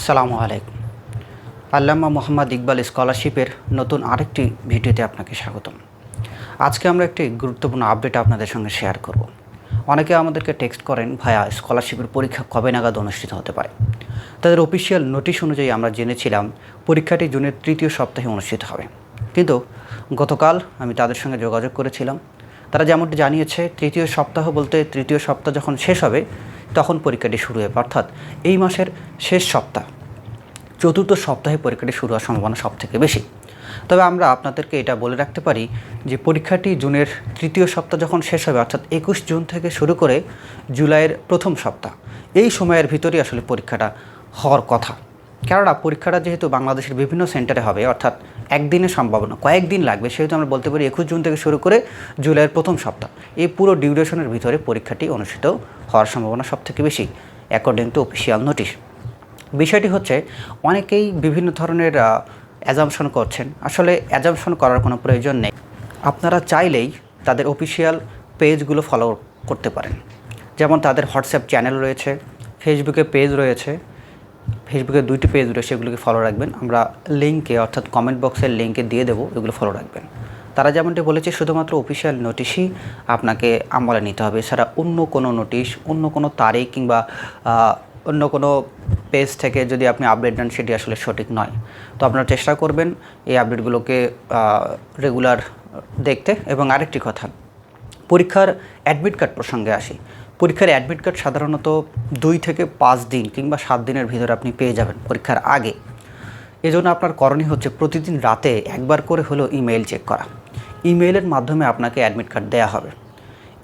আসসালামু আলাইকুম। আল্লামা মোহাম্মদ ইকবাল স্কলারশিপের নতুন আরেকটি ভিডিওতে আপনাকে স্বাগতম। আজকে আমরা একটি গুরুত্বপূর্ণ আপডেট আপনাদের সঙ্গে শেয়ার করব। অনেকে আমাদেরকে টেক্সট করেন, ভাইয়া স্কলারশিপের পরীক্ষা কবে নাগাদ অনুষ্ঠিত হতে পারে। তাদের অফিসিয়াল নোটিশ অনুযায়ী আমরা জেনেছিলাম পরীক্ষাটি জুনের তৃতীয় সপ্তাহে অনুষ্ঠিত হবে, কিন্তু গতকাল আমি তাদের সঙ্গে যোগাযোগ করেছিলাম। তারা যেমনটি জানিয়েছে, তৃতীয় সপ্তাহ বলতে তৃতীয় সপ্তাহ যখন শেষ হবে তখন পরীক্ষাটি শুরু হবে, অর্থাৎ এই মাসের শেষ সপ্তাহ, চতুর্থ সপ্তাহে পরীক্ষাটি শুরু হওয়ার সম্ভাবনা সবথেকে বেশি। তবে আমরা আপনাদেরকে এটা বলে রাখতে পারি যে পরীক্ষাটি জুনের তৃতীয় সপ্তাহ যখন শেষ হবে, অর্থাৎ 21 জুন থেকে শুরু করে জুলাইয়ের প্রথম সপ্তাহ, এই সময়ের ভিতরেই আসলে পরীক্ষাটা হওয়ার কথা। কেননা পরীক্ষাটা যেহেতু বাংলাদেশের বিভিন্ন সেন্টারে হবে, অর্থাৎ একদিনের সম্ভাবনা কয়েকদিন লাগবে, সেহেতু আমরা বলতে পারি 21 জুন থেকে শুরু করে জুলাইয়ের প্রথম সপ্তাহ, এই পুরো ডিউরেশনের ভিতরে পরীক্ষাটি অনুষ্ঠিত হওয়ার সম্ভাবনা সবথেকে বেশি অ্যাকর্ডিং টু অফিসিয়াল নোটিশ। বিষয়টি হচ্ছে, অনেকেই বিভিন্ন ধরনের অ্যাজাম্পশন করছেন। আসলে অ্যাজাম্পশন করার কোনো প্রয়োজন নেই। আপনারা চাইলেই তাদের অফিসিয়াল পেজগুলো ফলো করতে পারেন। যেমন তাদের হোয়াটসঅ্যাপ চ্যানেল রয়েছে, ফেসবুকে পেজ রয়েছে, ফেসবুকে 2টি পেজ রয়েছে, সেগুলোকে ফলো রাখবেন। আমরা লিঙ্কে, অর্থাৎ কমেন্ট বক্সের লিঙ্কে দিয়ে দেবো, এগুলো ফলো রাখবেন। তারা যেমনটি বলেছে, শুধুমাত্র অফিসিয়াল নোটিশই আপনাকে আমলে নিতে হবে, এছাড়া অন্য কোনো নোটিশ, অন্য কোনো তারিখ কিংবা অন্য কোনো পেজ থেকে যদি আপনি আপডেট নেন, সেটি আসলে সঠিক নয়। তো আপনারা চেষ্টা করবেন এই আপডেটগুলোকে রেগুলার দেখতে। এবং আরেকটি কথা, পরীক্ষার অ্যাডমিট কার্ড প্রসঙ্গে আসি। পরীক্ষার অ্যাডমিট কার্ড সাধারণত 2 থেকে 5 দিন কিংবা 7 দিনের ভিতরে আপনি পেয়ে যাবেন পরীক্ষার আগে। এজন্য আপনার করণীয় হচ্ছে প্রতিদিন রাতে একবার করে হলেও ইমেইল চেক করা। ইমেইলের মাধ্যমে আপনাকে অ্যাডমিট কার্ড দেওয়া হবে।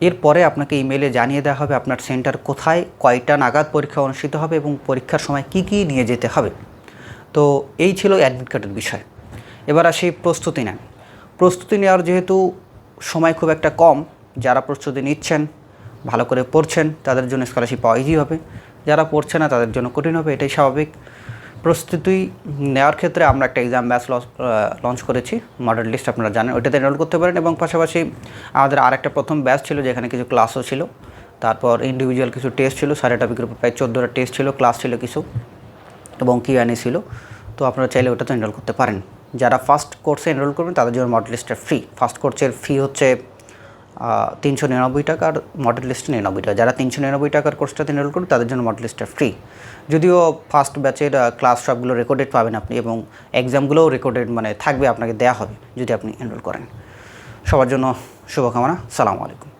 এরপরে আপনাকে ইমেইলে জানিয়ে দেওয়া হবে আপনার সেন্টার কোথায়, কয়টা নাগাদ পরীক্ষা অনুষ্ঠিত হবে এবং পরীক্ষার সময় কি কি নিয়ে যেতে হবে। তো এই ছিল অ্যাডমিট কার্ডের বিষয়। এবার আসি প্রস্তুতি নেন। প্রস্তুতি নেওয়ার যেহেতু সময় খুব একটা কম, যারা প্রস্তুতি নিচ্ছেন, ভালো করে পড়ছেন, তাদের জন্য স্কলারশিপ পাওয়া ইজি হবে। যারা পড়ছে না তাদের জন্য কঠিন হবে, এটাই স্বাভাবিক। প্রস্তুতি নেওয়ার ক্ষেত্রে আমরা একটা এক্সাম ব্যাচ লঞ্চ করেছি, মডেল লিস্ট আপনারা জানেন, ওইটাতে এনরোল করতে পারেন। এবং পাশাপাশি আমাদের আরেকটা প্রথম ব্যাচ ছিল, যেখানে কিছু ক্লাসও ছিল, তারপর ইন্ডিভিজুয়াল কিছু টেস্ট ছিল, 12.5 গ্রুপে প্রায় 14টা টেস্ট ছিল, ক্লাস ছিল কিছু, এবং Q&A ছিল। তো আপনারা চাইলে ওটাতে এনরোল করতে পারেন। যারা ফার্স্ট কোর্সে এনরোল করবেন তাদের জন্য মডেল লিস্টটা ফ্রি। ফার্স্ট কোর্সের ফি হচ্ছে 399 টাকা, আর মডেল লিস্টে 99 টাকা। যারা 399 টাকার কোর্সটাতে এনরোল করবেন তাদের জন্য মডেল লিস্টটা ফ্রি। যদিও ফার্স্ট ব্যাচের ক্লাস সবগুলো রেকর্ডেড পাবেন আপনি, এবং এক্সামগুলোও রেকর্ডেড থাকবে, আপনাকে দেওয়া হবে যদি আপনি এনরোল করেন। সবার জন্য শুভকামনা। সালামু আলাইকুম।